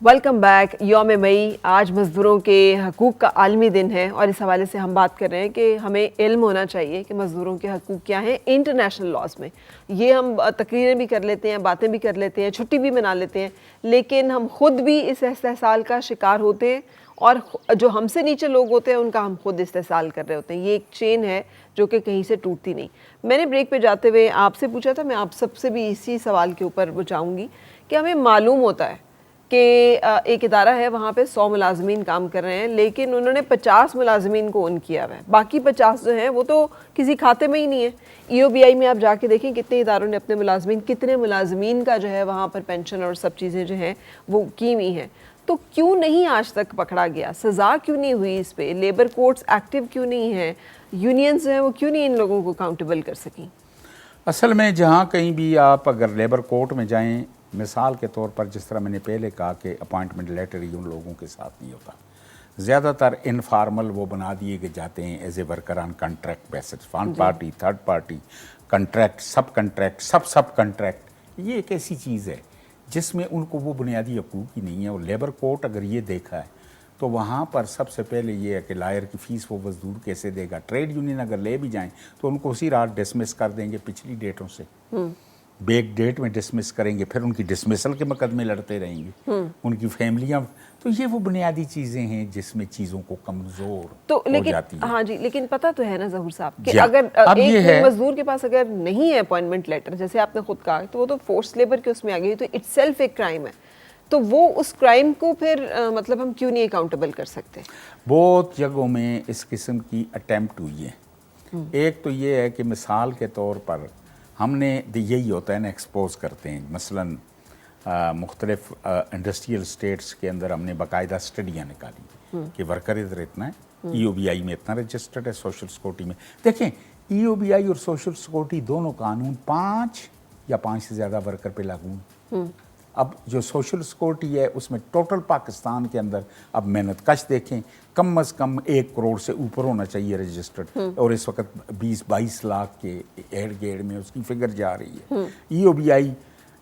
Welcome back. यौम मई आज मज़दूरों के हकूक़ का आलमी दिन है और इस हवाले से हम बात कर रहे हैं कि हमें इल्म होना चाहिए कि मज़दूरों के हकूक़ क्या हैं इंटरनेशनल लॉज में। ये हम तकरीरें भी कर लेते हैं, बातें भी कर लेते हैं, छुट्टी भी मना लेते हैं, लेकिन हम ख़ुद भी इस इस्तेहसाल का शिकार होते हैं और जो हमसे नीचे लोग होते हैं उनका हम खुद इस्तेहसाल कर रहे होते हैं। ये एक चेन है जो कि कहीं से टूटती नहीं। मैंने ब्रेक पे जाते हुए आपसे पूछा था, मैं आप सबसे भी इसी सवाल के ऊपर बुझाऊँगी कि हमें मालूम होता है कि एक इदारा है, वहाँ पे 100 मुलाजमीन काम कर रहे हैं, लेकिन उन्होंने 50 मुलाजमीन को ऑन किया हुआ है, बाकी 50 जो हैं वो तो किसी खाते में ही नहीं है। EOBI में आप जाके देखें कितने इदारों ने अपने मुलाजमीन, कितने मुलाजमीन का जो है वहाँ पर पेंशन और सब चीज़ें जो हैं वो की हुई हैं। तो क्यों नहीं आज तक पकड़ा गया, सज़ा क्यों नहीं हुई इस पर, लेबर कोर्ट्स एक्टिव क्यों नहीं हैं, यूनियंस जो हैं वो क्यों नहीं इन लोगों को अकाउंटेबल कर सकें? असल में जहाँ कहीं भी आप अगर लेबर कोर्ट में जाएँ, मिसाल के तौर पर जिस तरह मैंने पहले कहा कि अपॉइंटमेंट लेटर ही उन लोगों के साथ नहीं होता, ज़्यादातर इनफार्मल वो बना दिए जाते हैं as a worker on contract basis, one party, third party, contract, sub contract, sub contract. ये एक ऐसी चीज़ है जिसमें उनको वो बुनियादी हकूक़ ही नहीं है। और लेबर कोर्ट अगर ये देखा है तो वहाँ पर सबसे पहले ये है कि लायर की फ़ीस वो मजदूर कैसे देगा। ट्रेड यूनियन अगर ले भी जाएँ तो उनको उसी रात डिसमिस कर देंगे पिछली डेटों से, बैक डेट में डिसमिस करेंगे, फिर उनकी डिसमिसल के मुकदमे लड़ते रहेंगे, उनकी फैमिलियां। तो ये वो बुनियादी चीज़ें हैं जिसमें चीज़ों को कमज़ोर तो हो जाती है। हाँ जी, लेकिन पता तो है ना ज़हूर साहब कि अगर एक मजदूर के पास अगर नहीं है अपॉइंटमेंट लेटर, जैसे आपने खुद कहा, तो वो तो फोर्स लेबर के उसमें आ गई, तो इटसेल्फ एक क्राइम है। तो वो उस क्राइम को फिर मतलब हम क्यों नहीं अकाउंटेबल कर सकते? बहुत जगहों में इस किस्म की अटैम्प्ट हुई है। एक तो ये है कि मिसाल के तौर पर हमने यही होता है ना, एक्सपोज करते हैं। मसलन मुख्तलिफ इंडस्ट्रियल स्टेट्स के अंदर हमने बाकायदा स्टडियाँ निकाली कि वर्कर इधर इतना है, EOBI में इतना रजिस्टर्ड है, सोशल सिक्योरिटी में। देखें, EOBI और सोशल सिक्योरिटी दोनों कानून 5 या 5 से ज़्यादा वर्कर पे लागू हैं। अब जो सोशल सिक्योरिटी है उसमें टोटल पाकिस्तान के अंदर अब मेहनत कश देखें, कम अज़ कम 1 करोड़ से ऊपर होना चाहिए रजिस्टर्ड, और इस वक्त 20-22 लाख के एड गेड़ में उसकी फिगर जा रही है। EOBI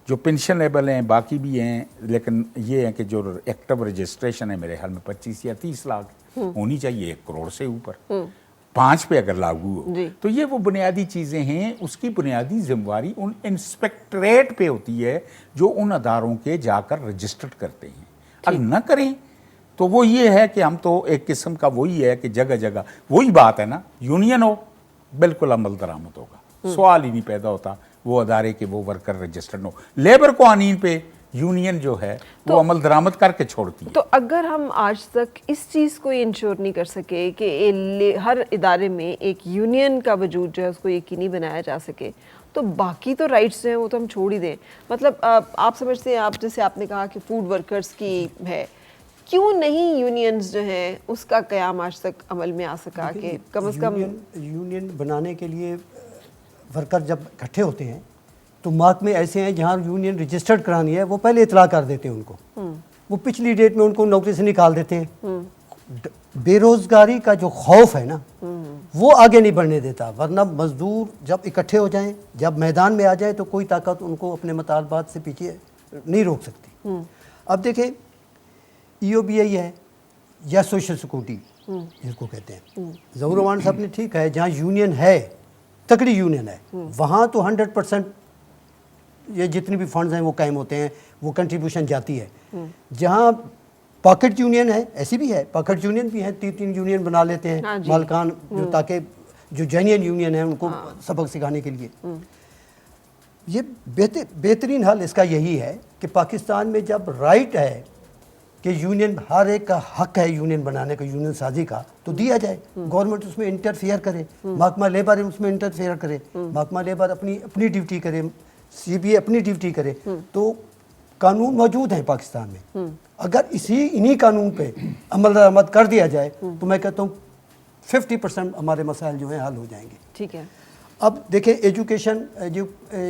जो पेंशनेबल हैं बाकी भी हैं, लेकिन ये है कि जो एक्टिव रजिस्ट्रेशन है मेरे ख्याल में 25 या 30 लाख होनी चाहिए, 1 करोड़ से ऊपर 5 पे अगर लागू हो। तो ये वो बुनियादी चीज़ें हैं, उसकी बुनियादी जिम्मेवारी उन इंस्पेक्टरेट पे होती है जो उन अदारों के जाकर रजिस्टर्ड करते हैं। अगर न करें तो वो ये है कि हम तो एक किस्म का वही है कि जगह जगह वही बात है ना, यूनियन हो बिल्कुल अमल दरामद होगा, सवाल ही नहीं पैदा होता वो अदारे के वो वर्कर रजिस्टर्ड हो। लेबर कानून पे यूनियन जो है वो अमल दरामद करके छोड़ती है। तो अगर हम आज तक इस चीज़ को इंश्योर नहीं कर सके कि हर इदारे में एक यूनियन का वजूद जो है उसको यकीनी बनाया जा सके, तो बाकी तो राइट्स जो हैं वो तो हम छोड़ ही दें। मतलब आप समझते हैं, आप जैसे आपने कहा कि फूड वर्कर्स की है, क्यों नहीं यूनियंस जो हैं उसका क़याम आज तक अमल में आ सका कि कम से कम यूनियन बनाने के लिए वर्कर जब इकट्ठे होते हैं तो महकमे ऐसे हैं जहाँ यूनियन रजिस्टर्ड करानी है वो पहले इतला कर देते हैं उनको, वो पिछली डेट में उनको नौकरी से निकाल देते हैं। बेरोजगारी का जो खौफ है ना वो आगे नहीं बढ़ने देता, वरना मजदूर जब इकट्ठे हो जाएं, जब मैदान में आ जाए तो कोई ताकत उनको अपने मुतालबात से पीछे नहीं रोक सकती। अब देखें, EOBI है या सोशल सिक्योरिटी जिसको कहते हैं, ज़हूर रमान साहब ने ठीक है, जहाँ यूनियन है, तकड़ी यूनियन है, वहाँ तो 100% ये जितने भी फंड्स हैं वो कायम होते हैं, वो कंट्रीब्यूशन जाती है। जहाँ पॉकेट यूनियन है, ऐसी भी है, पॉकेट यूनियन भी है, 3 यूनियन बना लेते हैं मालकान, जो ताकि जो जेन्युइन यूनियन है उनको सबक सिखाने के लिए। ये बेहतरीन हल इसका यही है कि पाकिस्तान में जब राइट है कि यूनियन, हर एक का हक है यूनियन बनाने का, यूनियन साजी का, तो दिया जाए। गवर्नमेंट उसमें इंटरफेयर करे, महकमा लेबर उसमें इंटरफेयर करे, महकमा लेबर अपनी ड्यूटी करे, CBA अपनी ड्यूटी करे, तो कानून मौजूद है पाकिस्तान में। अगर इन्हीं कानून पे अमल दरामद कर दिया जाए तो मैं कहता हूँ 50% हमारे मसाइल जो हैं हल हो जाएंगे। ठीक है। अब देखें, एजुकेशन जो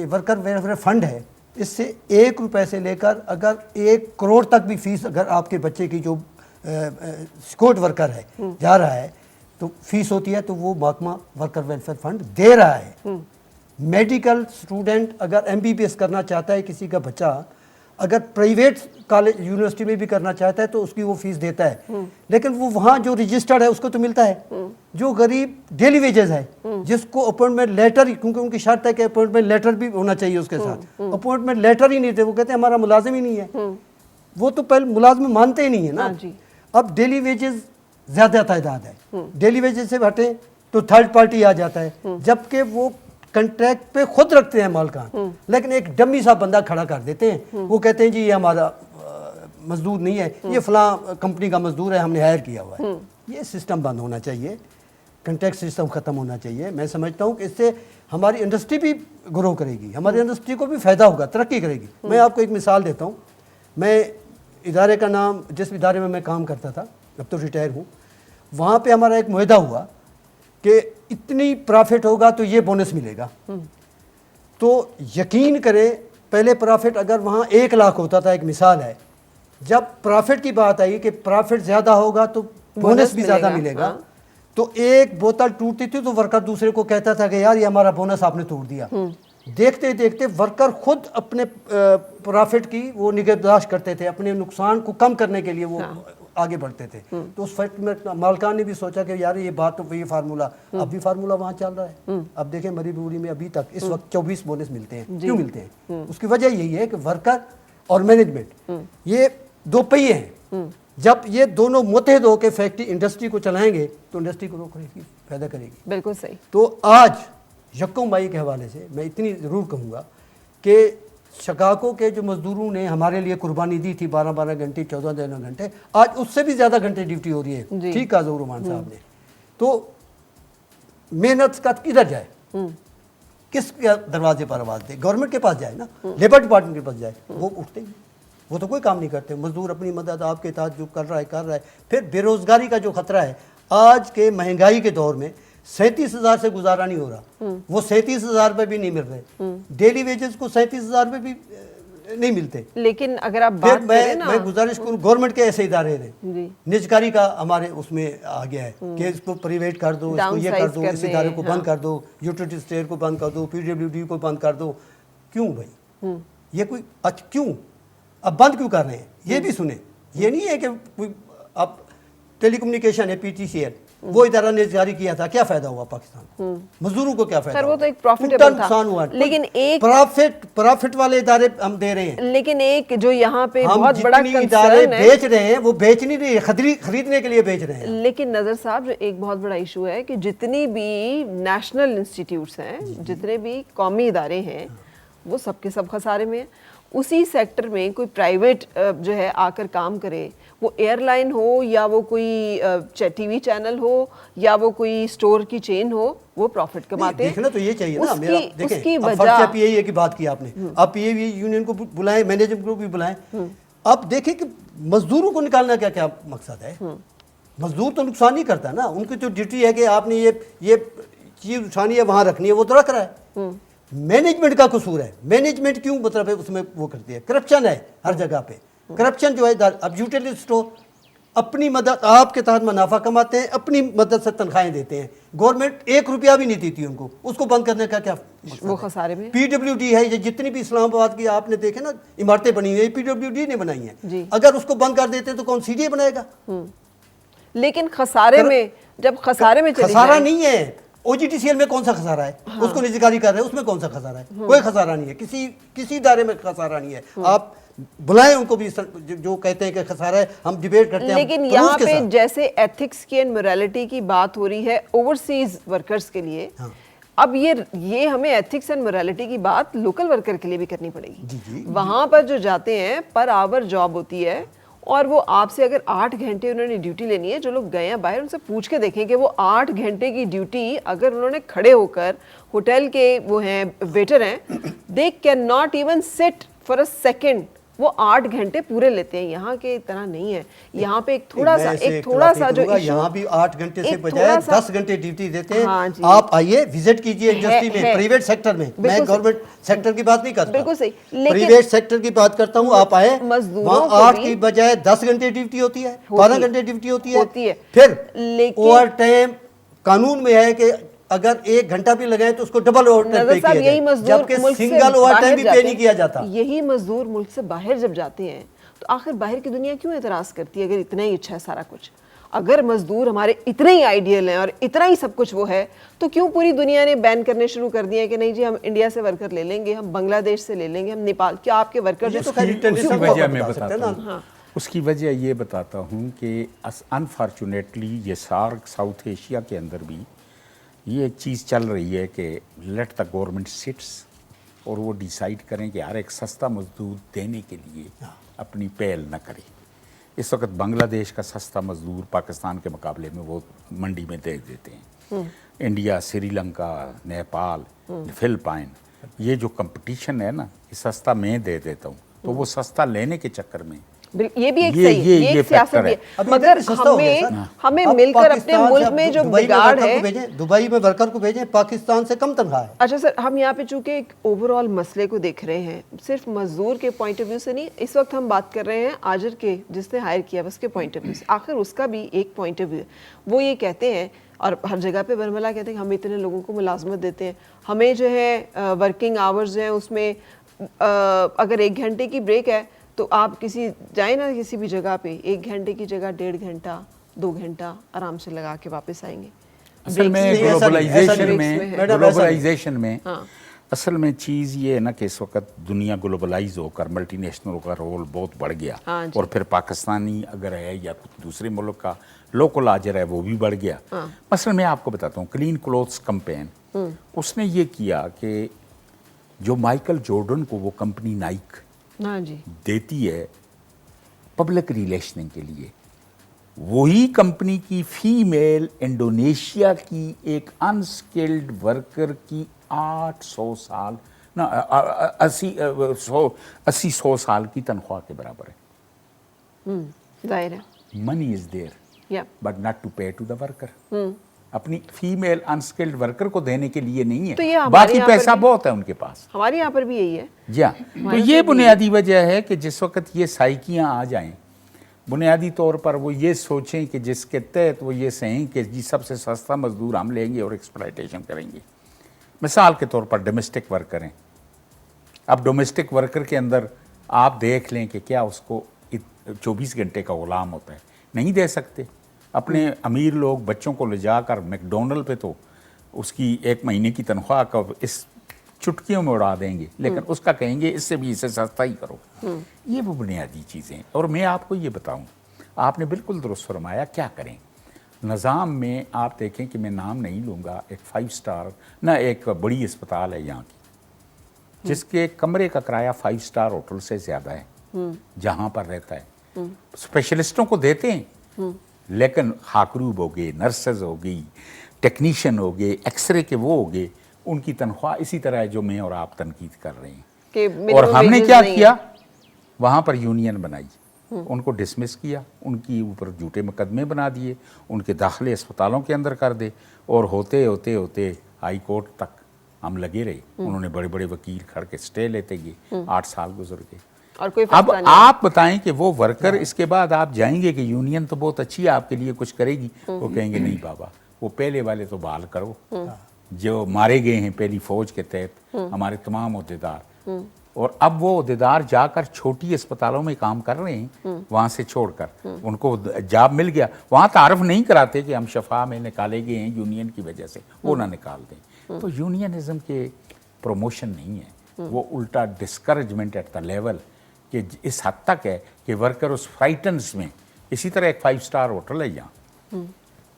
वर्कर वेलफेयर फंड है, इससे 1 रुपए से लेकर अगर 1 करोड़ तक भी फीस अगर आपके बच्चे की जो सिक्योर्ड वर्कर है जा रहा है तो फीस होती है, तो वो महकमा वर्कर वेलफेयर फंड दे रहा है। मेडिकल स्टूडेंट अगर MBBS करना चाहता है किसी का बच्चा, اگر پرائیویٹ کالج یونیورسٹی میں بھی کرنا چاہتا ہے تو اس کی وہ فیس دیتا ہے، لیکن وہ وہاں جو رجسٹرڈ ہے اس کو تو ملتا ہے. جو غریب ڈیلی ویجز ہے، جس کو اپوائنٹمنٹ لیٹر، کیونکہ ان کی شرط ہے کہ اپوائنٹمنٹ لیٹر بھی ہونا چاہیے اس کے ساتھ، اپوائنٹمنٹ لیٹر ہی نہیں تھے، وہ کہتے ہیں ہمارا ملازم ہی نہیں ہے. وہ تو پہلے ملازم مانتے ہی نہیں ہے نا. اب ڈیلی ویجز زیادہ تعداد ہے، ڈیلی ویجز سے ہٹیں تو تھرڈ پارٹی آ جاتا ہے، جبکہ وہ کنٹریکٹ پہ خود رکھتے ہیں مالکان، لیکن ایک ڈمی سا بندہ کھڑا کر دیتے ہیں. وہ کہتے ہیں جی یہ ہمارا مزدور نہیں ہے، یہ فلاں کمپنی کا مزدور ہے، ہم نے ہائر کیا ہوا ہے. یہ سسٹم بند ہونا چاہیے، کنٹریکٹ سسٹم ختم ہونا چاہیے. میں سمجھتا ہوں کہ اس سے ہماری انڈسٹری بھی گرو کرے گی، ہماری انڈسٹری کو بھی فائدہ ہوگا، ترقی کرے گی. میں آپ کو ایک مثال دیتا ہوں. میں ادارے کا نام، جس ادارے میں کام کرتا تھا، اب تو ریٹائر ہوں، وہاں پہ ہمارا ایک معاہدہ ہوا کہ اتنی پرافٹ ہوگا تو یہ بونس ملے گا. تو یقین کریں پہلے پرافٹ اگر وہاں 1 لاکھ ہوتا تھا، ایک مثال ہے، جب پرافٹ کی بات آئی کہ پرافٹ زیادہ ہوگا تو بونس بھی زیادہ ملے گا، تو ایک بوتل ٹوٹتی تھی تو ورکر دوسرے کو کہتا تھا کہ یار یہ ہمارا بونس آپ نے توڑ دیا. دیکھتے دیکھتے ورکر خود اپنے پرافٹ کی وہ نگہداشت کرتے تھے، اپنے نقصان کو کم کرنے کے لیے وہ آگے بڑھتے تھے. تو اس فیکٹ میں مالکان نے بھی سوچا کہ یار یہ بات تو یہ فارمولہ، اب بھی فارمولہ وہاں چل رہا ہے. اب دیکھیں مری بوری میں ابھی تک اس وقت 24 بونس ملتے ہیں. کیوں ملتے ہیں؟ اس کی وجہ یہی ہے کہ ورکر اور مینجمنٹ یہ 2 پہیے ہیں. جب یہ دونوں متحد ہو کے فیکٹری انڈسٹری کو چلائیں گے تو انڈسٹری کو کرے گی، پیدا کرے گی. بالکل صحیح. تو آج یکم مئی کے حوالے سے میں اتنی ضرور کہوں گا کہ شکاگو کے جو مزدوروں نے ہمارے لیے قربانی دی تھی 12 گھنٹے 14 گھنٹے، آج اس سے بھی زیادہ گھنٹے ڈیوٹی ہو رہی ہے. ٹھیک کہا ظہور رحمان صاحب نے. تو محنت کا کدھر جائے، کس کے دروازے پر آواز دے؟ گورنمنٹ کے پاس جائے نا، لیبر ڈپارٹمنٹ کے پاس جائے. وہ اٹھتے ہی، وہ تو کوئی کام نہیں کرتے. مزدور اپنی مدد آپ کے تحت جو کر رہا ہے. پھر بے روزگاری کا جو خطرہ ہے آج کے مہنگائی کے دور میں، 37,000 سے گزارا نہیں ہو رہا. وہ 37,000 روپے بھی نہیں مل رہے. ڈیلی ویجز کو 37,000 روپے بھی نہیں ملتے. لیکن اگر آپ بات کریں نا، میں گزارش کروں گورنمنٹ کے ایسے ادارے ہیں، نجکاری کا ہمارے اس میں آ گیا ہے کہ اس کو پرائیویٹ کر دو، اس کو یہ کر دو، اس ادارے کو بند کر دو، یوٹیلیٹی اسٹیٹ کو بند کر دو، PWD کو بند کر دو. کیوں بھائی؟ یہ کوئی کیوں اب بند کیوں کر رہے ہیں؟ یہ بھی سنیں. یہ نہیں ہے کہ کوئی اب ٹیلی کمیونیکیشن ہے PTCL، وہ ادارہ نے جاری کیا تھا، کیا فائدہ ہوا پاکستان کو؟ مزدوروں کو کیا فائدہ ہوا؟ وہ تو ایک پروفیٹیبل تھا، لیکن ایک پرافٹ والے ادارے ہم دے رہے ہیں. لیکن ایک جو یہاں پہ ہم بہت بڑا جتنی ادارے بیچ رہے ہیں وہ بیچ نہیں رہے، خریدنے کے لیے بیچ رہے ہیں. لیکن نظر صاحب جو ایک بہت بڑا ایشو ہے کہ جتنی بھی نیشنل انسٹیٹیوٹس ہیں، جتنے بھی قومی ادارے ہیں، وہ سب کے سب خسارے میں ہیں. اسی سیکٹر میں کوئی پرائیویٹ جو ہے آ کر کام کرے، وہ ایئر لائن ہو یا وہ کوئی ٹی وی چینل ہو یا وہ کوئی اسٹور کی چین ہو، وہ پروفٹ کماتے ہیں. دیکھنا تو یہ چاہیے نا. دیکھیں فرض پی اے کی بات کی آپ نے، اب پی اے یونین کو بلائیں، مینیجمنٹ کو بھی بلائیں. اب دیکھیں کہ مزدوروں کو نکالنا کیا مقصد ہے. مزدور تو نقصان نہیں کرتا نا، ان کی تو ڈیوٹی ہے کہ آپ نے یہ چیز اٹھانی ہے وہاں رکھنی ہے، وہ تو رکھ رہا ہے. مینجمنٹ کا قصور ہے. مینجمنٹ کیوں مطلب ہے اس میں وہ کرتی ہے، کرپشن ہے ہر جگہ پہ. کرپشن جو ہے اب یوٹیلیٹی اسٹور اپنی مدد آپ کے تحت منافع کماتے ہیں، اپنی مدد سے تنخواہیں دیتے ہیں. گورنمنٹ 1 روپیہ بھی نہیں دیتی ان کو، اس کو بند کرنے کا کیا وہ خسارے میں. PWD ہے، یہ جتنی بھی اسلام آباد کی آپ نے دیکھے نا عمارتیں بنی ہوئی ہیں، PWD نے بنائی ہیں. اگر اس کو بند کر دیتے ہیں تو کون CDA بنائے گا؟ لیکن خسارے میں جب خسارے میں خسارہ نہیں ہے. OGTCL میں کون سا خسارہ ہے؟ اس کو نجکاری کر رہے ہیں، اس میں کون سا خسارہ ہے؟ کوئی خسارہ نہیں ہے. کسی ادارے میں خسارہ نہیں ہے. آپ بلائیں ان کو بھی جو کہتے ہیں کہ خسارہ ہے، ہم ڈیبیٹ کرتے ہیں. لیکن یہاں پہ جیسے ایتھکس کی اینڈ موریلٹی کی بات ہو رہی ہے اوورسیز ورکرز کے لیے، اب یہ ہمیں ایتھکس اینڈ موریلٹی کی بات لوکل ورکر کے لیے بھی کرنی پڑے گی. وہاں پر جو جاتے ہیں پر آور جاب ہوتی ہے، اور وہ آپ سے اگر 8 گھنٹے انہوں نے ڈیوٹی لینی ہے، جو لوگ گئے ہیں باہر ان سے پوچھ کے دیکھیں کہ وہ 8 گھنٹے کی ڈیوٹی اگر انہوں نے کھڑے ہو کر، ہوٹل کے وہ ہیں ویٹر ہیں، they cannot even sit for a second، وہ 8 گھنٹے پورے لیتے ہیں. یہاں کے طرح نہیں ہے. یہاں پہ ایک تھوڑا سا جو یہاں بھی 8 گھنٹے سے بجائے 10 گھنٹے ڈیوٹی دیتے ہیں. آپ آئیے وزٹ کیجئے انڈسٹری میں، پرائیویٹ سیکٹر میں. میں گورنمنٹ سیکٹر کی بات نہیں کرتا، بالکل صحیح، پرائیویٹ سیکٹر کی بات کرتا ہوں. آپ آئے وہاں 8 کی بجائے 10 گھنٹے ڈیوٹی ہوتی ہے، 12 گھنٹے ڈیوٹی ہوتی ہے. پھر اوور ٹائم قانون میں ہے کہ اگر 1 گھنٹہ بھی لگائیں تو اس کو ڈبل اوور ٹائم پے کیا یہی جائے، مزدور جبکہ ملک سے سنگل اوور باہر ٹائم بھی پے نہیں کیا جاتا. یہی مزدور ملک سے باہر جب جاتے ہیں تو آخر باہر کی دنیا کیوں اعتراض کرتی ہے اگر اتنا ہی اچھا ہے سارا کچھ؟ اگر مزدور ہمارے اتنے ہی آئیڈیل ہیں اور اتنا ہی سب کچھ وہ ہے تو کیوں پوری دنیا نے بین کرنے شروع کر دیے کہ نہیں جی ہم انڈیا سے ورکر لے لیں گے، ہم بنگلہ دیش سے لے لیں گے، ہم نیپال؟ کیا آپ کے ورکر جو تو خیر اس کی وجہ میں بتا سکتے ہیں بتاتا نا. ہوں، اس کی وجہ یہ بتاتا ہوں کہ انفارچونیٹلی یہ سارک ساؤتھ ایشیا کے اندر بھی یہ ایک چیز چل رہی ہے کہ لیٹ دا گورنمنٹ سٹس اور وہ ڈیسائیڈ کریں کہ ہر ایک سستا مزدور دینے کے لیے اپنی پہل نہ کرے. اس وقت بنگلہ دیش کا سستا مزدور پاکستان کے مقابلے میں وہ منڈی میں دے دیتے ہیں. انڈیا، سری لنکا، نیپال، فلپائن، یہ جو کمپٹیشن ہے نا، یہ سستا میں دے دیتا ہوں تو وہ سستا لینے کے چکر میں یہ بھی ایک صحیح یہ ایک سیاست بھی ہے، مگر ہمیں مل کر اپنے ملک میں جو بگاڑ ہے. دبئی میں ورکر کو بھیجیں، پاکستان سے کم تنخواہ ہے. اچھا سر، ہم یہاں پہ چونکہ ایک اوور آل مسئلے کو دیکھ رہے ہیں، صرف مزدور کے پوائنٹ آف ویو سے نہیں، اس وقت ہم بات کر رہے ہیں آجر کے جس نے ہائر کیا اس کے پوائنٹ آف ویو سے. آخر اس کا بھی ایک پوائنٹ آف ویو ہے. وہ یہ کہتے ہیں اور ہر جگہ پہ برملا کہتے ہیں کہ ہم اتنے لوگوں کو ملازمت دیتے ہیں، ہمیں جو ہے ورکنگ آورز ہیں اس میں اگر 1 گھنٹے کی بریک ہے تو آپ کسی جائیں نا کسی بھی جگہ پہ 1 گھنٹے کی جگہ 1.5 گھنٹہ 2 گھنٹہ آرام سے لگا کے واپس آئیں گے. اصل میں گلوبلائزیشن میں اصل میں چیز یہ ہے نا کہ اس وقت دنیا گلوبلائز ہو کر ملٹی نیشنلوں کا رول بہت بڑھ گیا، اور پھر پاکستانی اگر ہے یا دوسرے ملک کا لوکل آجر ہے وہ بھی بڑھ گیا. مثلا میں آپ کو بتاتا ہوں کلین کلوتھس کمپین، اس نے یہ کیا کہ جو مائیکل جارڈن کو وہ کمپنی نائک دیتی ہے پبلک ریلیشننگ کے لیے، وہی کمپنی کی فیمیل انڈونیشیا کی ایک انسکلڈ ورکر کی 800 سال 80-100 سال کی تنخواہ کے برابر ہے. ظاہر ہے money is there but not to pay to the worker. اپنی فیمیل انسکلڈ ورکر کو دینے کے لیے نہیں ہے، باقی پیسہ بہت ہے ان کے پاس. ہمارے یہاں پر بھی یہی ہے. جی ہاں، تو یہ بنیادی وجہ ہے کہ جس وقت یہ سائیکیاں آ جائیں، بنیادی طور پر وہ یہ سوچیں کہ جس کے تحت وہ یہ سہیں کہ جی سب سے سستا مزدور ہم لیں گے اور ایکسپلائٹیشن کریں گے. مثال کے طور پر ڈومیسٹک ورکر ہیں. اب ڈومیسٹک ورکر کے اندر آپ دیکھ لیں کہ کیا اس کو 24 گھنٹے کا غلام ہوتا ہے؟ نہیں دے سکتے. اپنے امیر لوگ بچوں کو لے جا کر میک ڈونلڈ پہ تو اس کی 1 مہینے کی تنخواہ کا اس چٹکیوں میں اڑا دیں گے، لیکن اس کا کہیں گے اس سے بھی اسے سستا ہی کرو. یہ وہ بنیادی چیزیں. اور میں آپ کو یہ بتاؤں، آپ نے بالکل درست فرمایا، کیا کریں نظام میں. آپ دیکھیں کہ میں نام نہیں لوں گا، ایک 5 سٹار نہ ایک بڑی اسپتال ہے یہاں کی جس کے کمرے کا کرایہ 5 سٹار ہوٹل سے زیادہ ہے جہاں پر رہتا ہے. اسپیشلسٹوں کو دیتے ہیں لیکن خاکروب ہو گئے، نرسز ہو گئی، ٹیکنیشین ہو گئے، ایکس رے کے وہ ہو گئے، ان کی تنخواہ اسی طرح ہے جو میں اور آپ تنقید کر رہے ہیں. اور ہم نے کیا کیا؟ وہاں پر یونین بنائی، ان کو ڈسمس کیا، ان کی اوپر جھوٹے مقدمے بنا دیے، ان کے داخلے اسپتالوں کے اندر کر دے، اور ہوتے ہوتے ہوتے ہائی کورٹ تک ہم لگے رہے. انہوں نے بڑے بڑے وکیل کھڑ کے سٹے لیتے گئے. 8 سال گزر گئے. اب آپ بتائیں کہ وہ ورکر اس کے بعد آپ جائیں گے کہ یونین تو بہت اچھی ہے آپ کے لیے کچھ کرے گی، وہ کہیں گے نہیں بابا، وہ پہلے والے تو بحال کرو جو مارے گئے ہیں پہلی فوج کے تحت، ہمارے تمام عہدیدار. اور اب وہ عہدیدار جا کر چھوٹی اسپتالوں میں کام کر رہے ہیں وہاں سے چھوڑ کر. ان کو جاب مل گیا، وہاں تعارف نہیں کراتے کہ ہم شفا میں نکالے گئے ہیں یونین کی وجہ سے، وہ نہ نکال دیں. تو یونینزم کے پروموشن نہیں ہے، وہ الٹا ڈسکریجمنٹ ایٹ دا لیول کہ اس حد تک ہے کہ ورکر اس فرائٹنس میں. اسی طرح ایک 5 سٹار ہوٹل ہے یہاں،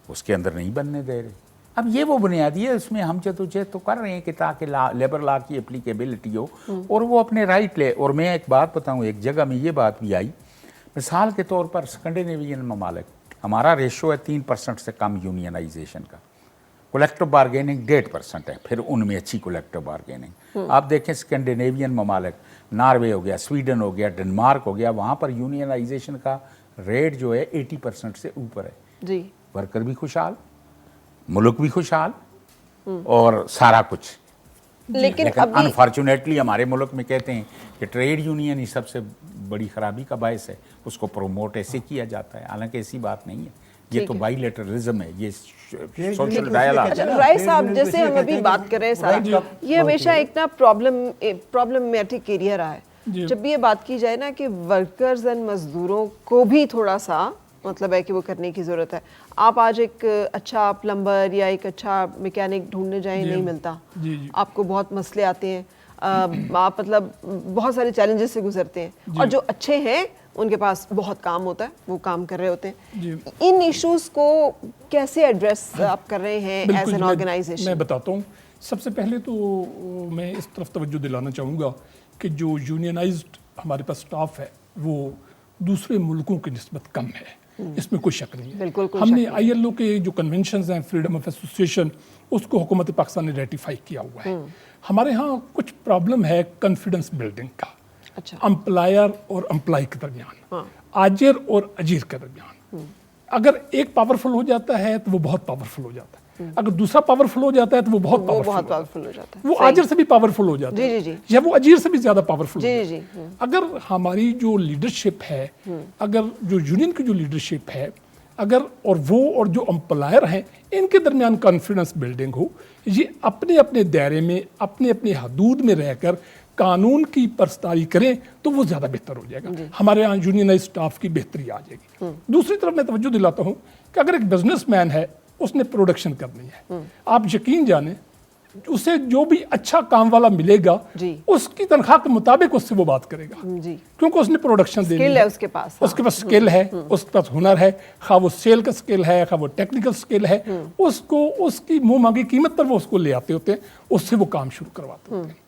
اس کے اندر نہیں بننے دے رہے. اب یہ وہ بنیادی ہے، اس میں ہم جدوجہد تو کر رہے ہیں کہ تاکہ لیبر لا کی اپلیکیبلٹی ہو اور وہ اپنے رائٹ لے. اور میں ایک بات بتاؤں، ایک جگہ میں یہ بات بھی آئی، مثال کے طور پر اسکینڈینیوین ممالک، ہمارا ریشو ہے 3% سے کم یونینائزیشن کا، کولیکٹو بارگیننگ 1.5% ہے، پھر ان میں اچھی کولیکٹو بارگیننگ. آپ دیکھیں اسکینڈینیوین ممالک، ناروے ہو گیا، سویڈن ہو گیا، ڈنمارک ہو گیا، وہاں پر یونینائزیشن کا ریٹ جو ہے 80% سے اوپر ہے. جی، ورکر بھی خوشحال، ملک بھی خوشحال، اور سارا کچھ. لیکن انفارچونیٹلی ہمارے ملک میں کہتے ہیں کہ ٹریڈ یونین ہی سب سے بڑی خرابی کا باعث ہے، اس کو پروموٹ ایسے کیا جاتا ہے، حالانکہ ایسی بات نہیں ہے. ये तो बाइलेटरलिज्म है, ये सोशल बिल्कुल डायलॉग अच्छा है। राय साहब, जैसे हम अभी बात कर रहे हैं सारा, ये हमेशा एक ना प्रॉब्लमेटिक एरिया रहा है। जब भी ये बात की जाए ना कि वर्कर्स एंड मजदूरों को भी थोड़ा सा मतलब है कि वो करने की ज़रूरत है। आप आज एक अच्छा प्लम्बर या एक अच्छा मैकेनिक ढूंढने जाएं, नहीं मिलता। आपको बहुत मसले आते हैं, आप मतलब बहुत सारे चैलेंजेस से गुजरते हैं, और जो अच्छे हैं उनके पास बहुत काम होता है, वो काम कर रहे होते हैं। इन इश्यूज को कैसे एड्रेस आप कर रहे हैं एज एन ऑर्गेनाइजेशन? मैं बताता हूँ। सबसे पहले तो मैं इस तरफ तवज्जो दिलाना चाहूँगा कि जो यूनियनाइज्ड हमारे पास स्टाफ है वो दूसरे मुल्कों की निस्बत कम है, इसमें कोई शक नहीं है। बिल्कुल कोई हमने शक नहीं। ILO के जो कन्वेंशंस हैं, फ्रीडम ऑफ एसोसिएशन, उसको हुकूमत पाकिस्तान ने रेटिफाई किया हुआ है। हमारे यहाँ कुछ प्रॉब्लम है कॉन्फिडेंस बिल्डिंग का, अच्छा, एम्प्लॉयर और एम्प्लॉय के दरमियान, हाँ। आजिर और अजीर के दरमियान। अगर एक पावरफुल हो जाता है तो वो बहुत पावरफुल हो जाता है, अगर दूसरा पावरफुल हो जाता है तो वो बहुत पावरफुल हो जाता है। वो आजिर से भी पावरफुल हो जाता है, जी। या वो अजीर से भी ज्यादा पावरफुल हो जी, जाता है। अगर हमारी जो लीडरशिप है, अगर जो यूनियन की जो लीडरशिप है, अगर और वो और जो एम्प्लॉयर हैं इनके दरमियान कॉन्फिडेंस बिल्डिंग हो, ये अपने अपने दायरे में अपने अपने हदूद में रहकर कानून की परस्तारी करें तो वो ज़्यादा बेहतर हो जाएगा। हमारे यहाँ यूनियनाइज स्टाफ की बेहतरी आ जाएगी। दूसरी तरफ मैं तवज्जो दिलाता हूँ कि अगर एक बिजनेसमैन है, उसने प्रोडक्शन करनी है, आप यकीन जाने उसे जो भी अच्छा काम वाला मिलेगा उसकी तनख्वाह के मुताबिक उससे वो बात करेगा जी, क्योंकि उसने प्रोडक्शन देनी स्किल है उसके पास, उसके पास स्किल है, उसके पास हुनर है, खा वो सेल का स्किल है, खा वो टेक्निकल स्किल है, उसको उसकी मुंह मांगी कीमत पर वो उसको ले आते होते हैं, उससे वो काम शुरू करवाते होते हैं।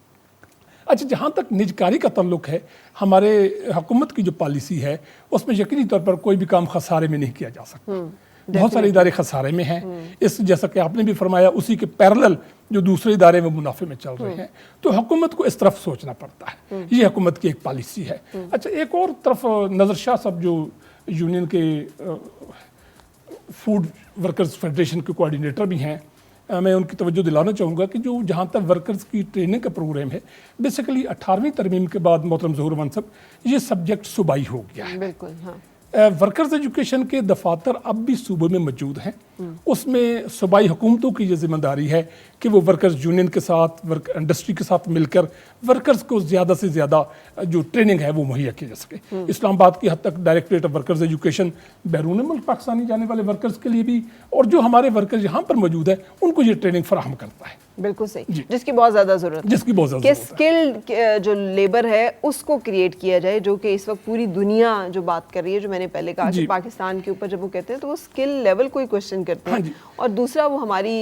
अच्छा, जहाँ तक निजकारी का ताल्लुक है, हमारे हुकूमत की जो पॉलिसी है उसमें यकीनी तौर पर कोई भी काम खसारे में नहीं किया जा सकता। बहुत सारे इदारे खसारे में हैं, इस जैसा कि आपने भी फरमाया उसी के पैरेलल जो दूसरे इदारे में मुनाफे में चल रहे हैं, तो हुकूमत को इस तरफ सोचना पड़ता है। ये हुकूमत की एक पॉलिसी है। अच्छा, एक और तरफ नज़र शाह साहब जो यूनियन के फूड वर्कर्स फेडरेशन के कोऑर्डिनेटर भी हैं, मैं उनकी तवज्जो दिलाना चाहूँगा कि जो जहाँ तक वर्कर्स की ट्रेनिंग का प्रोग्राम है, बेसिकली 18वीं तरमीम के बाद मोहतरम ज़हूर अमान साहब, ये सब्जेक्ट सूबाई हो गया है। बिल्कुल, हाँ। वर्कर्स एजुकेशन के दफातर अब भी सूबे में मौजूद हैं। उसमें सूबाई हुकूमतों की ये जिम्मेदारी है कि वो वर्कर्स यूनियन के साथ, वर्क इंडस्ट्री के साथ मिलकर वर्कर्स को ज़्यादा से ज़्यादा जो ट्रेनिंग है वो मुहैया की जा सके। इस्लामाबाद की हद तक डायरेक्टरेट ऑफ वर्कर्स एजुकेशन बैरून मुल्क पाकिस्तानी जाने वाले वर्कर्स के लिए भी, और जो हमारे वर्कर्स यहाँ पर मौजूद है उनको ये ट्रेनिंग फराहम करता है। बिल्कुल सही, जिसकी बहुत ज़्यादा ज़रूरत है, जिसकी बहुत ज़्यादा कि स्किल्ड जो लेबर है उसको क्रिएट किया जाए, जो कि इस वक्त पूरी दुनिया जो बात कर रही है, जो मैंने पहले कहा कि पाकिस्तान के ऊपर जब वो कहते हैं तो वो स्किल लेवल को ही क्वेश्चन करते हैं, और दूसरा वो हमारी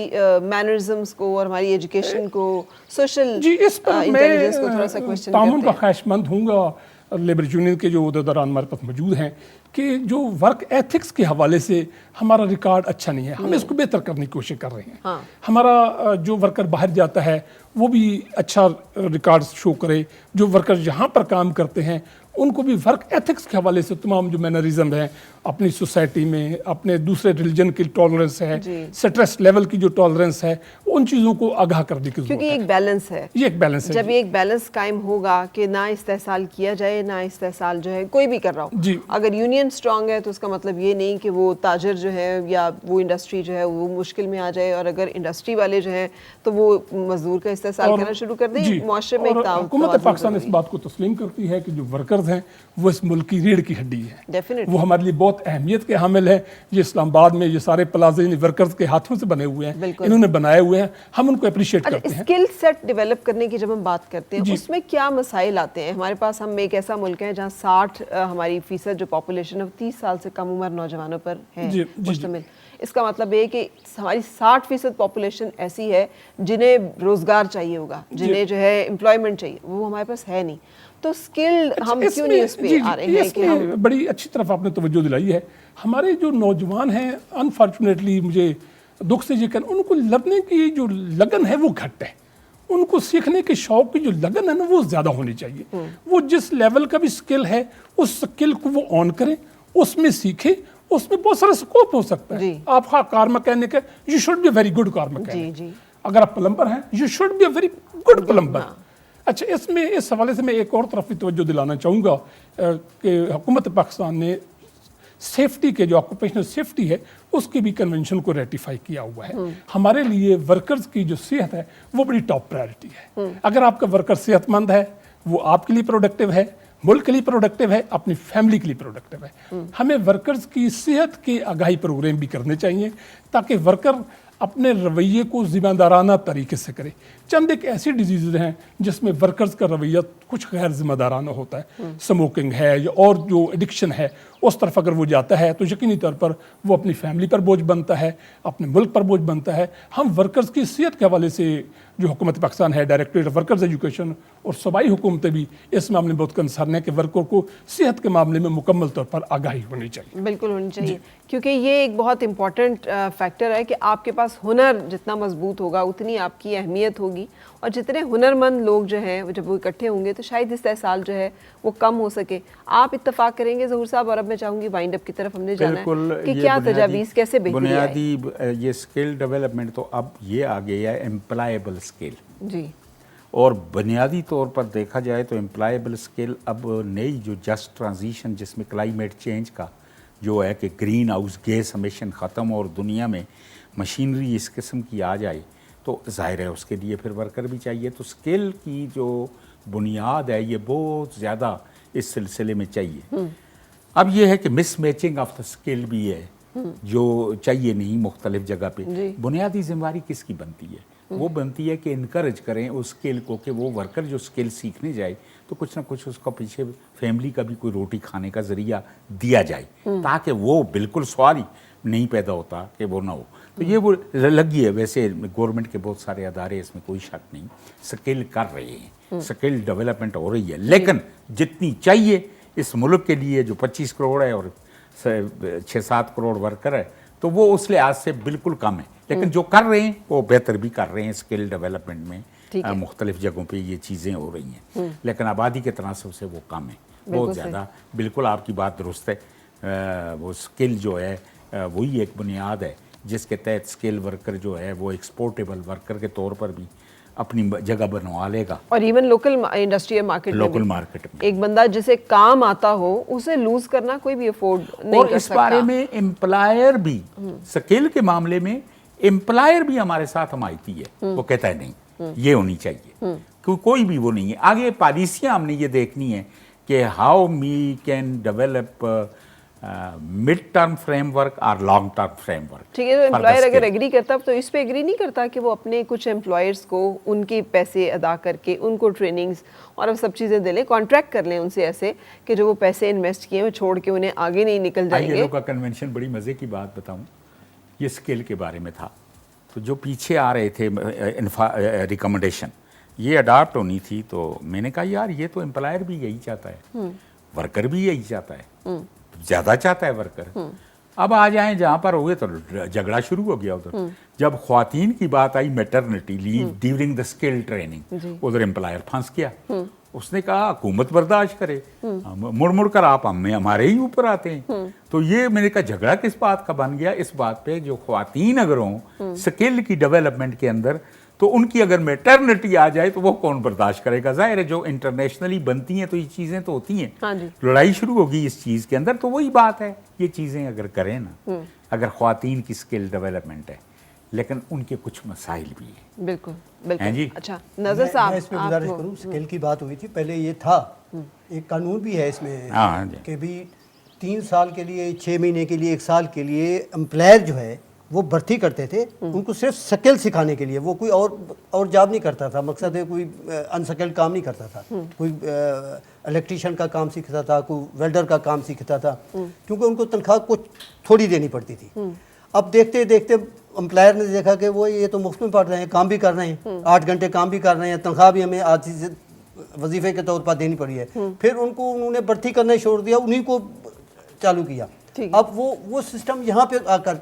मैनरिज्म्स को और हमारी एजुकेशन को, सोशल इंटेलिजेंस को थोड़ा सा क्वेश्चन करते हैं। का ख्वाहिशमंद हूँगा लेबर यूनियन के जो उहदेदारान हमारे पास मौजूद हैं कि जो वर्क एथिक्स के हवाले से हमारा रिकॉर्ड अच्छा नहीं है, हम इसको बेहतर करने की कोशिश कर रहे हैं। हाँ। हमारा जो वर्कर बाहर जाता है वो भी अच्छा रिकॉर्ड शो करे, जो वर्कर यहाँ पर काम करते हैं उनको भी वर्क एथिक्स के हवाले से तमाम जो मैनरिज्म है अपनी सोसाइटी में, अपने दूसरे रिलीजन की टॉलरेंस है, स्ट्रेस लेवल की जो टॉलरेंस है, उन चीज़ों को आगाह करने की जरूरत है। क्योंकि एक बैलेंस है, ये एक बैलेंस है। जब ये एक बैलेंस कायम होगा कि ना इस्तेहसाल किया जाए, ना इस्तेहसाल जो है कोई भी कर रहा हो। अगर यूनियन स्ट्रांग है तो उसका मतलब ये नहीं कि वो ताजर जो है या वो इंडस्ट्री जो है वो मुश्किल में आ जाए, और अगर इंडस्ट्री वाले जो हैं तो वो मजदूर का इस्तेहसाल करना शुरू कर दें। मुआशरे में हुकूमत पाकिस्तान इस बात को तस्लीम करती है कि जो वर्कर्स हैं वो इस मुल्क की रीढ़ की हड्डी है, वो हमारे लिए बहुत अहमियत के हामिल है। ये इस्लामाबाद में ये सारे प्लाजे वर्कर्स के हाथों से बने हुए हैं, इन्होंने बनाए हुए हैं, हम उनको अप्रिशिएट करते हैं। स्किल सेट डेवलप करने की जब हम बात करते हैं उसमें क्या मसाइल आते हैं? हमारे पास, हम एक ऐसा मुल्क है जहाँ 60% जो पॉपुलेशन है 30 साल से कम उम्र नौजवानों पर है मुश्तमिल। इसका मतलब है कि हमारी 60% पॉपुलेशन ऐसी है जिन्हें रोजगार चाहिए होगा, जिन्हें जो है एम्प्लॉयमेंट चाहिए, वो हमारे पास है नहीं। तो स्किल हम क्यों नहीं उस पे आ रहे हैं कि हम बड़ी अच्छी तरफ आपने तवज्जो दिलाई है। हमारे जो नौजवान हैं, अनफॉर्चुनेटली मुझे दुख से ये कहना, उनको लड़ने की जो लगन है वो घट है, उनको सीखने के शौक की जो लगन है ना वो ज़्यादा होनी चाहिए। वो जिस लेवल का भी स्किल है उस स्किल को वो ऑन करें, उसमें सीखें, उसमें बहुत सारा स्कोप हो सकता है। आप हाँ कार मैकेनिक है, you should be very good car mechanic. अगर आप प्लम्बर हैं, you should be a very good plumber. अच्छा, इसमें इस हवाले से मैं एक और तरफ भी तवज्जो दिलाना चाहूँगा कि हुकूमत पाकिस्तान ने सेफ्टी के जो ऑक्यूपेशनल सेफ्टी है اس की भी कन्वेंशन को रेटिफाई किया हुआ है। हमारे लिए वर्कर्स की जो सेहत है वो बड़ी टॉप प्रायोरिटी है। अगर आपका वर्कर सेहतमंद है, वो आपके लिए प्रोडक्टिव है, मुल्क के लिए प्रोडक्टिव है, अपनी फैमिली के लिए प्रोडक्टिव है। हमें वर्कर्स की सेहत के आगाही प्रोग्राम भी करने चाहिए ताकि वर्कर अपने रवैये को जिम्मेदाराना तरीके से करे। चंद एक ऐसी डिजीज़ हैं जिसमें वर्कर्स का रवैया कुछ गैर जिम्मेदाराना होता है, स्मोकिंग है या और जो एडिक्शन है उस तरफ अगर वो जाता है तो यकीनी तौर पर वो अपनी फैमिली पर बोझ बनता है, अपने मुल्क पर बोझ बनता है। हम वर्कर्स की सेहत के हवाले से जो हुकूमत पाकिस्तान है, डायरेक्टरेट ऑफ वर्कर्स एजुकेशन और सूबाई हुकूमतें भी इस मामले में बहुत कंसर्न है कि वर्कर को सेहत के मामले में मुकम्मल तौर पर आगाही होनी चाहिए। बिल्कुल होनी चाहिए, क्योंकि ये एक बहुत इंपॉर्टेंट फैक्टर है कि आपके पास हुनर जितना मजबूत होगा उतनी आपकी अहमियत होगी, और जितने हुनरमंद लोग जो हैं जब वो इकट्ठे होंगे तो शायद इस्तेहसाल जो है वो कम हो सके। आप इत्तफाक करेंगे ज़हूर साहब, और अब मैं चाहूँगी वाइंड अप की तरफ हमने जाना है कि क्या तजावीज़, कैसे बेहतरी आए? बुनियादी ये स्किल डेवलपमेंट तो अब ये आ गया है एम्प्लॉयबल स्किल जी, और बुनियादी तौर पर देखा जाए तो एम्प्लॉयबल स्किल अब नई जो जस्ट ट्रांजिशन जिसमें क्लाइमेट चेंज का जो है कि ग्रीन हाउस गैस एमिशन ख़त्म और दुनिया में मशीनरी इस किस्म की आ जाए तो ज़ाहिर है उसके लिए फिर वर्कर भी चाहिए। तो स्किल की जो बुनियाद है ये बहुत ज़्यादा इस सिलसिले में चाहिए। अब ये है कि miss matching of the skill भी है जो चाहिए नहीं मुख्तलिफ जगह पे। बुनियादी जिम्मेदारी किसकी बनती है? वो बनती है कि इनकरेज करें उस स्किल को कि वो वर्कर जो स्किल सीखने जाए तो कुछ ना कुछ उसका पीछे फैमिली का भी कोई रोटी खाने का ज़रिया दिया जाए ताकि वो बिल्कुल सवाल ही नहीं पैदा होता कि वो ना हो। तो ये वो लगी है। वैसे गवर्नमेंट के बहुत सारे अदारे इसमें कोई शक नहीं स्किल कर रहे हैं, स्किल डेवलपमेंट हो रही है, लेकिन जितनी चाहिए इस मुल्क के लिए जो 25 करोड़ है और 6-7 करोड़ वर्कर है तो वो उस लिहाज से बिल्कुल कम है। लेकिन जो कर रहे हैं वो बेहतर भी कर रहे हैं स्किल डेवलपमेंट में। मुख्तलिफ जगहों पे ये चीज़ें हो रही हैं, लेकिन आबादी के तनासब से वो कम है, बहुत ज़्यादा। बिल्कुल आपकी बात दुरुस्त है। वो स्किल जो है वही एक बुनियाद है जिसके तहत स्किल वर्कर जो है वो एक्सपोर्टेबल वर्कर के तौर पर भी अपनी जगह बनवा लेगा। और even local industrial market local market में एक बंदा जिसे काम आता हो उसे लूज करना कोई भी अफोर्ड नहीं और कर इस सकता। बारे में एम्प्लॉयर भी स्किल के मामले में एम्प्लॉयर भी हमारे साथ हमायती है। वो कहता है नहीं ये होनी चाहिए, क्योंकि कोई भी वो नहीं है। आगे पॉलिसियां हमने ये देखनी है कि how we can develop mid term framework और लॉन्ग टर्म फ्रेमवर्क। ठीक है, तो एम्प्लॉयर अगर एग्री करता तो इस पे एग्री नहीं करता कि वो अपने कुछ एम्प्लॉयर्स को उनके पैसे अदा करके उनको ट्रेनिंग्स और अब सब चीज़ें दे लें, कॉन्ट्रैक्ट कर लें उनसे ऐसे कि जो वो पैसे इन्वेस्ट किए वो छोड़ के उन्हें आगे नहीं निकल जाएंगे। ये लोग का कन्वेंशन बड़ी मज़े की बात बताऊं, ये स्किल के बारे में था। तो जो पीछे आ रहे थे रिकमेंडेशन ये अडाप्ट होनी थी, तो मैंने कहा यार ये तो एम्प्लॉयर भी यही चाहता है, वर्कर भी यही चाहता है, ज़्यादा चाहता है वर्कर। अब आ जाएं जहाँ पर हुए तो झगड़ा शुरू हो गया उधर। जब ख्वातीन की बात आई maternity leave during the skill training, उधर एम्प्लॉयर फंस गया। उसने कहा हुकूमत बर्दाश्त करे, मुड़ मुड़ कर आप हमारे ही ऊपर आते हैं। तो ये मैंने कहा झगड़ा किस बात का बन गया? इस बात पे जो ख्वातीन अगर हों स्किल की डेवलपमेंट के अंदर तो उनकी अगर मैटरनिटी आ जाए तो वो कौन बर्दाश्त करेगा? जाहिर है जो इंटरनेशनली बनती हैं तो ये चीज़ें तो होती हैं। हाँ जी। लड़ाई शुरू होगी इस चीज़ के अंदर। तो वही बात है, ये चीज़ें अगर करें ना, अगर ख्वातीन की स्किल डेवलपमेंट है लेकिन उनके कुछ मसाइल भी हैं। बिल्कुल हैं बिल्कुल जी। अच्छा नजर साहब, मैं इसमें गुजारिश करूँ, स्किल की बात हुई थी पहले, ये था एक कानून भी है इसमें हाँ जी। कि भी 3 साल के लिए, 6 महीने के लिए, 1 साल के लिए एम्प्लॉयर जो है वो भर्ती करते थे उनको सिर्फ स्किल सिखाने के लिए। वो कोई और जॉब नहीं करता था, मकसद है कोई अनस्किल्ड काम नहीं करता था, कोई इलेक्ट्रीशियन का काम सीखता था, कोई वेल्डर का काम सीखता था, क्योंकि उनको तनख्वाह कुछ थोड़ी देनी पड़ती थी। अब देखते देखते एम्प्लॉयर ने देखा कि वो ये तो मुफ्त में पढ़ रहे हैं, काम भी कर रहे हैं, 8 घंटे काम भी कर रहे हैं, तनख्वाह भी हमें आधी से वजीफे के तौर पर देनी पड़ी है। फिर उन्होंने भर्ती करना छोड़ दिया, उन्हीं को चालू किया। अब वो सिस्टम यहाँ पे आकर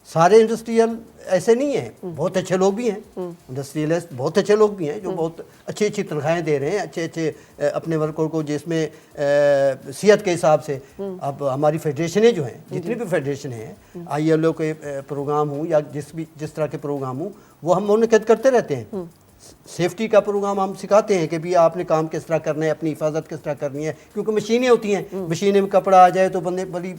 सारे इंडस्ट्रियल ऐसे नहीं हैं, बहुत अच्छे लोग भी हैं, इंडस्ट्रियलिस्ट बहुत अच्छे लोग भी हैं जो बहुत अच्छी अच्छी तनख्वाहें दे रहे हैं, अच्छे अपने वर्कर को, जिसमें सेहत के हिसाब से। अब हमारी फेडरेशनें जो हैं, जितनी भी फेडरेशन हैं, ILO के प्रोग्राम हों या जिस तरह के प्रोग्राम हों, वो हम मुनक़िद करते रहते हैं। सेफ्टी का प्रोग्राम हम सिखाते हैं कि भी आपने काम किस तरह करना है, अपनी हिफाजत किस तरह करनी है, क्योंकि मशीनें होती हैं, मशीनें में कपड़ा आ जाए तो बंदे बड़ी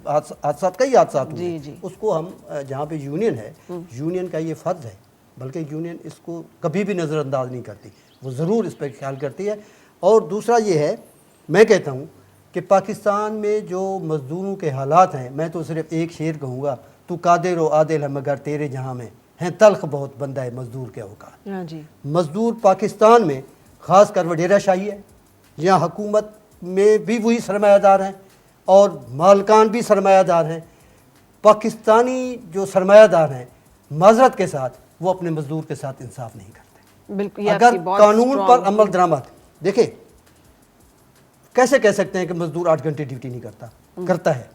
हादसा कई हादसा हुए हैं। उसको हम जहाँ पे यूनियन है, यूनियन का ये फ़र्ज़ है, बल्कि यूनियन इसको कभी भी नज़रअंदाज नहीं करती, वो ज़रूर इस पर ख्याल करती है। और दूसरा ये है, मैं कहता हूँ कि पाकिस्तान में जो मज़दूरों के हालात हैं, मैं तो सिर्फ एक शेर कहूँगा, तू कादिर व आदिल है मगर तेरे जहाँ में हैं तल्ख बहुत बंदा है मज़दूर के औकात। हाँ जी। मज़दूर पाकिस्तान में ख़ास कर वडेरा शाही है, यहाँ हुकूमत में भी वही सरमायादार हैं और मालकान भी सरमायादार हैं। पाकिस्तानी जो सरमायादार हैं माजरत के साथ वो अपने मज़दूर के साथ इंसाफ नहीं करते। बिल्कुल। अगर कानून पर अमल दरामद, देखिए कैसे कह सकते हैं कि मज़दूर 8 घंटे ड्यूटी नहीं करता? करता है,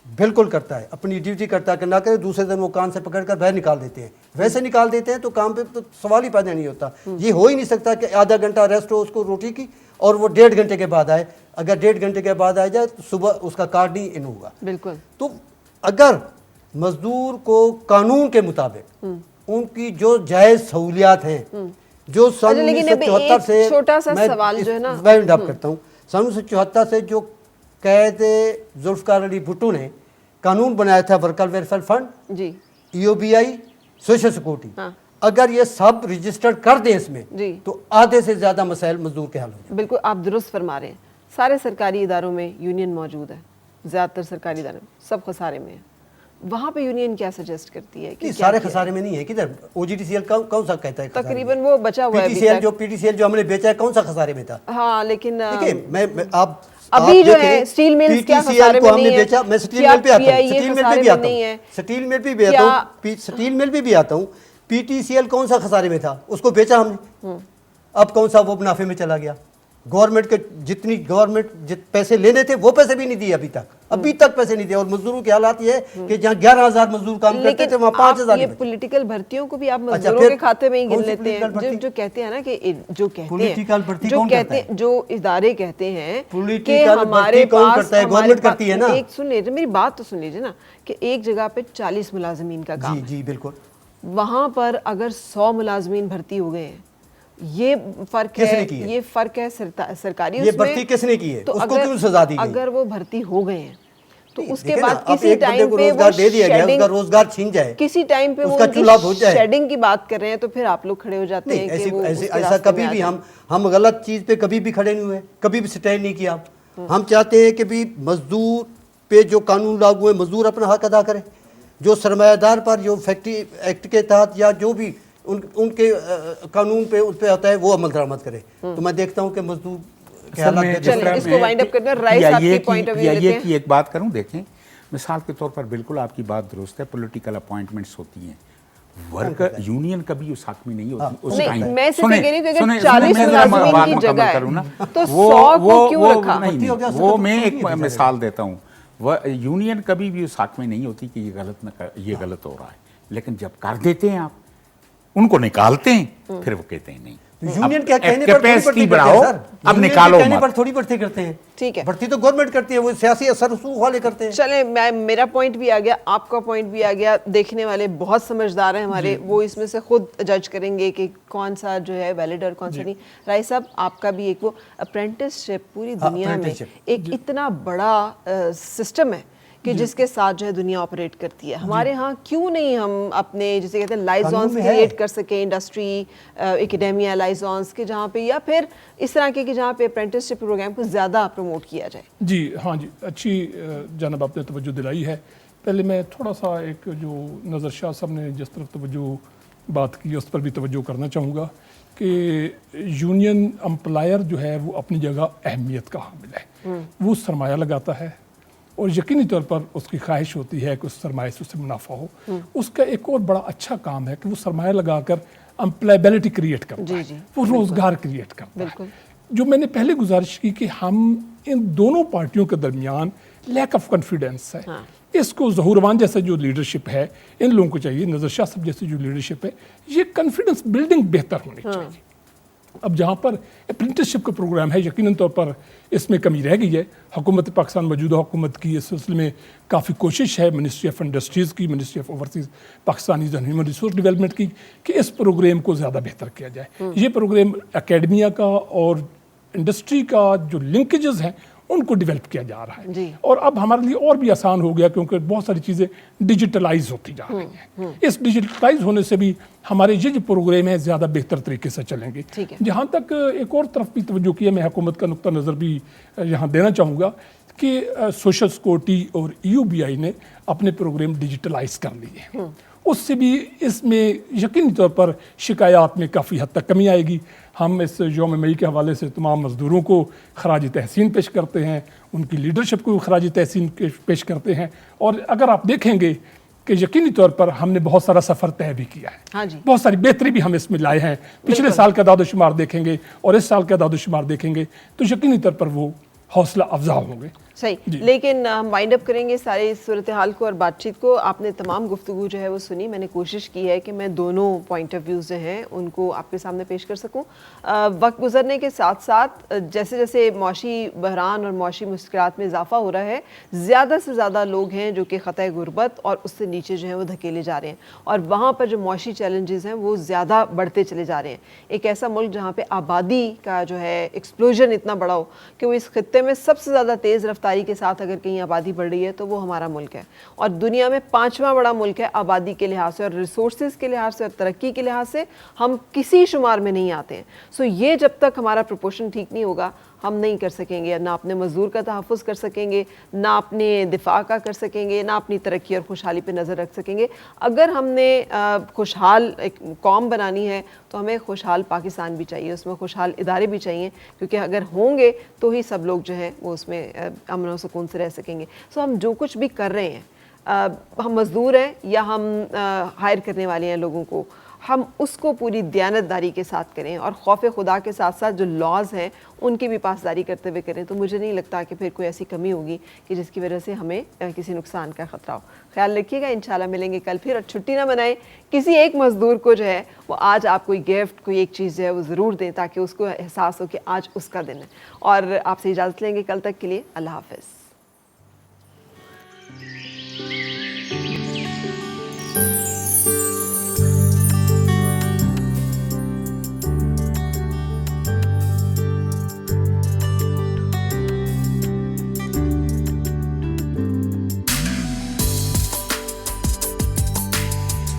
बिल्कुल करता है, अपनी ड्यूटी करता कि ना करे, दूसरे दिन वो कान से पकड़ कर बाहर निकाल देते हैं। वैसे निकाल देते हैं तो काम पे तो सवाल ही पैदा नहीं होता। ये हो ही नहीं सकता कि आधा घंटा रेस्ट हो उसको रोटी की और वो 1.5 घंटे के बाद आए। अगर 1.5 घंटे के बाद आ जाए तो सुबह उसका कार्ड नहीं इन होगा। बिल्कुल। तो अगर मज़दूर को कानून के मुताबिक उनकी जो जायज़ सहूलियात हैं, जो सन 1974 से, छोटा सा सवाल जो है ना, मैं इंटरप्ट करता हूँ, सन 1974 से जो कैद जुल्फ़िकार अली भुट्टो ने कानून बनाया था, वर्कर वेलफेयर फंड जी, EOBI, सोशल सिक्योरिटी, हाँ। अगर ये सब रजिस्टर्ड कर दें इसमें जी, तो आधे से ज़्यादा मसाइल मजदूर के हल हो जाए। बिल्कुल आप दुरुस्त फरमा रहे हैं। सारे सरकारी इदारों में यूनियन मौजूद है, ज़्यादातर सरकारी इदारे सब खसारे में है। वहाँ पे यूनियन क्या सजेस्ट करती है कि सारे खसारे में नहीं है, किधर OGTCL कौन सा कहता है तकरीबन वो बचा हुआ है PTCL जो हमने बेचा है कौन सा खसारे में था? हाँ, लेकिन देखिए मैं आप अभी जो है स्टील मिल्स क्या खसारे में नहीं है? मैं स्टील मिल पे आता हूँ, स्टील मिल पे भी आता हूँ, स्टील मिल पे भी आता हूँ, स्टील मिल पे भी आता हूँ। PTCL कौन सा खसारे में था? उसको बेचा हमने, अब कौन सा वो मुनाफे में चला गया। गवर्नमेंट के जितनी गवर्नमेंट पैसे लेने थे वो पैसे भी नहीं दिए अभी तक पैसे नहीं दिए। और मजदूरों के हालात ये है कि जहाँ 11,000 मजदूर काम करते थे वहाँ 5,000। ये पॉलिटिकल भर्तियों को भी आप मजदूरों के खाते में ही गिन लेते हैं, जो कहते हैं ना कि जो कहते हैं जो इदारे कहते हैं कि हमारे पास गवर्नमेंट करती है ना। एक सुन लीजिए, मेरी बात तो सुन लीजिए ना, कि एक जगह पे 40 मुलाजमीन का काम, जी बिल्कुल, वहाँ पर अगर 100 मुलाजमीन भर्ती हो गए हैं, ये फर्क है, ये फर्क है सरकारी। ये भर्ती किसने की है? तो उसको क्यों सजा दी गई? अगर वो भर्ती हो गए हैं तो उसके बाद किसी टाइम पे रोजगार दे दिया गया, उसका रोजगार छीन जाए, किसी टाइम पे उसका चूल्हा हो जाए, शेडिंग की बात कर रहे हैं, तो फिर आप लोग खड़े हो जाते हैं कि वो ऐसा कभी भी हम गलत चीज पे कभी भी खड़े नहीं हुए, कभी भी स्टैंड नहीं किया। हम चाहते हैं कि भी मजदूर पे जो कानून लागू है मजदूर अपना हक अदा करे, जो सरमायादार पर जो फैक्ट्री एक्ट के तहत या जो भी उनके कानून पे उस पे आता है वो अमल दरामद करे। तो मैं देखता हूँ कि मजदूर इसको वाइंड अप करते हैं। राइस आपकी पॉइंट ऑफ व्यू लेते हैं। एक बात करूं, देखें मिसाल के तौर पर बिल्कुल आपकी बात दुरुस्त है, पॉलिटिकल अपॉइंटमेंट्स होती हैं, वर्कर यूनियन कभी उस हक में नहीं होती। उस टाइम मैं सिर्फ कह रही हूं कि अगर 40 मुलाजिमीन की जगह है तो 100 को क्यों रखा? वो मैं एक मिसाल देता हूँ, यूनियन कभी भी उस हक में नहीं होती कि ये गलत हो रहा है, लेकिन जब कर देते हैं आप उनको निकालते हैं, फिर वो कहते हैं नहीं। यूनियन क्या कहने पर कैपेसिटी बढ़ाओ, अब निकालो कहने पर थोड़ी भर्ती करते हैं। ठीक है, भर्ती तो गवर्नमेंट करती है, वो सियासी असर रसूख वाले करते हैं। चले, मेरा पॉइंट भी आ गया, आपका पॉइंट भी आ गया, देखने वाले बहुत समझदार हैं हमारे, वो इसमें से खुद जज करेंगे कि कौन सा जो है वैलिड और कौन सा नहीं। राय साहब, आपका भी एक वो अप्रेंटिसशिप पूरी दुनिया में एक इतना बड़ा सिस्टम है कि जिसके साथ जो है दुनिया ऑपरेट करती है। हमारे यहाँ क्यों नहीं हम अपने जिसे कहते हैं लाइजॉन्स क्रिएट कर सके, इंडस्ट्री एकेडेमिया लाइजॉन्स के, जहाँ पे या फिर इस तरह के कि जहाँ पे अप्रेंटिसशिप प्रोग्राम को ज़्यादा प्रमोट किया जाए? जी हाँ जी, अच्छी जनाब आपने तवज्जो दिलाई है। पहले मैं थोड़ा सा एक जो नज़र शाह साहब ने जिस तरफ तवज्जो बात की उस पर भी तवज्जो करना चाहूँगा कि यूनियन एम्प्लॉयर जो है वो अपनी जगह अहमियत का हामिल है। वो सरमाया लगाता है और यकीनी तौर पर उसकी ख्वाहिश होती है कि उस सरमाए से उससे मुनाफा हो। उसका एक और बड़ा अच्छा काम है कि वो सरमाया लगाकर एम्प्लॉयबिलिटी क्रिएट करता है, वो रोज़गार क्रिएट करता है। जो मैंने पहले गुजारिश की कि हम इन दोनों पार्टियों के दरमियान लैक ऑफ कॉन्फिडेंस है, इसको ज़हूरवान जैसा जो लीडरशिप है इन लोगों को चाहिए, नज़र शाह साहब जैसी जो लीडरशिप है, ये कॉन्फिडेंस बिल्डिंग बेहतर होनी चाहिए। اب جہاں پر اپرینٹسشپ کا پروگرام ہے یقیناً طور پر اس میں کمی رہ گئی ہے. حکومت پاکستان موجودہ حکومت کی اس سلسلے میں کافی کوشش ہے, منسٹری آف انڈسٹریز کی, ministry of overseas Pakistanis and human resource development کی, کہ اس پروگرام کو زیادہ بہتر کیا جائے. یہ پروگرام اکیڈمیا کا اور انڈسٹری کا جو لنکیجز ہیں ان کو ڈیولپ کیا جا رہا ہے, اور اب ہمارے لیے اور بھی آسان ہو گیا کیونکہ بہت ساری چیزیں ڈیجیٹلائز ہوتی جا رہی ہیں. اس ڈیجیٹلائز ہونے سے بھی ہمارے یہ جو پروگرام ہے زیادہ بہتر طریقے سے چلیں گے. جہاں تک ایک اور طرف بھی توجہ کی ہے, میں حکومت کا نقطہ نظر بھی یہاں دینا چاہوں گا کہ سوشل سیکورٹی اور EUBI نے اپنے پروگرام ڈیجیٹلائز کر لیے ہیں. اس سے بھی اس میں یقینی طور پر شکایات میں کافی حد تک کمی آئے گی. ہم اس یوم مئی کے حوالے سے تمام مزدوروں کو خراج تحسین پیش کرتے ہیں, ان کی لیڈرشپ کو خراج تحسین پیش کرتے ہیں, اور اگر آپ دیکھیں گے کہ یقینی طور پر ہم نے بہت سارا سفر طے بھی کیا ہے, بہت ساری بہتری بھی ہم اس میں لائے ہیں. پچھلے سال کا اعداد و شمار دیکھیں گے اور اس سال کا اعداد و شمار دیکھیں گے تو یقینی طور پر وہ حوصلہ افزا ہوں گے. صحیح, لیکن ہم وائنڈ اپ کریں گے سارے صورتحال کو اور بات چیت کو. آپ نے تمام گفتگو جو ہے وہ سنی. میں نے کوشش کی ہے کہ میں دونوں پوائنٹ آف ویوز جو ہیں ان کو آپ کے سامنے پیش کر سکوں. وقت گزرنے کے ساتھ ساتھ جیسے جیسے معاشی بحران اور معاشی مشکلات میں اضافہ ہو رہا ہے, زیادہ سے زیادہ لوگ ہیں جو کہ خطۂ غربت اور اس سے نیچے جو ہیں وہ دھکیلے جا رہے ہیں, اور وہاں پر جو معاشی چیلنجز ہیں وہ زیادہ بڑھتے چلے جا رہے ہیں. ایک ایسا ملک جہاں پہ آبادی کا جو ہے ایکسپلوژن اتنا بڑا ہو کہ وہ اس خطے میں سب سے زیادہ تیز رفتاری کے ساتھ اگر کہیں آبادی بڑھ رہی ہے تو وہ ہمارا ملک ہے, اور دنیا میں 5واں بڑا ملک ہے آبادی کے لحاظ سے اور ریسورسز کے لحاظ سے اور ترقی کے لحاظ سے. ہم کسی شمار میں نہیں آتے ہیں. سو یہ جب تک ہمارا پروپورشن ٹھیک نہیں ہوگا ہم نہیں کر سکیں گے, نہ اپنے مزدور کا تحفظ کر سکیں گے, نہ اپنے دفاع کا کر سکیں گے, نہ اپنی ترقی اور خوشحالی پہ نظر رکھ سکیں گے. اگر ہم نے خوشحال ایک قوم بنانی ہے تو ہمیں خوشحال پاکستان بھی چاہیے, اس میں خوشحال ادارے بھی چاہیے, کیونکہ اگر ہوں گے تو ہی سب لوگ جو ہیں وہ اس میں امن و سکون سے رہ سکیں گے. سو ہم جو کچھ بھی کر رہے ہیں, ہم مزدور ہیں یا ہم ہائر کرنے والے ہیں لوگوں کو, ہم اس کو پوری دیانتداری کے ساتھ کریں اور خوف خدا کے ساتھ ساتھ جو لاز ہیں ان کی بھی پاسداری کرتے ہوئے کریں. تو مجھے نہیں لگتا کہ پھر کوئی ایسی کمی ہوگی کہ جس کی وجہ سے ہمیں کسی نقصان کا خطرہ ہو. خیال رکھیے گا, انشاءاللہ ملیں گے کل پھر, اور چھٹی نہ منائیں. کسی ایک مزدور کو جو ہے وہ آج آپ کوئی گفٹ, کوئی ایک چیز جو ہے وہ ضرور دیں تاکہ اس کو احساس ہو کہ آج اس کا دن ہے. اور آپ سے اجازت لیں گے کل تک کے لیے. اللہ حافظ.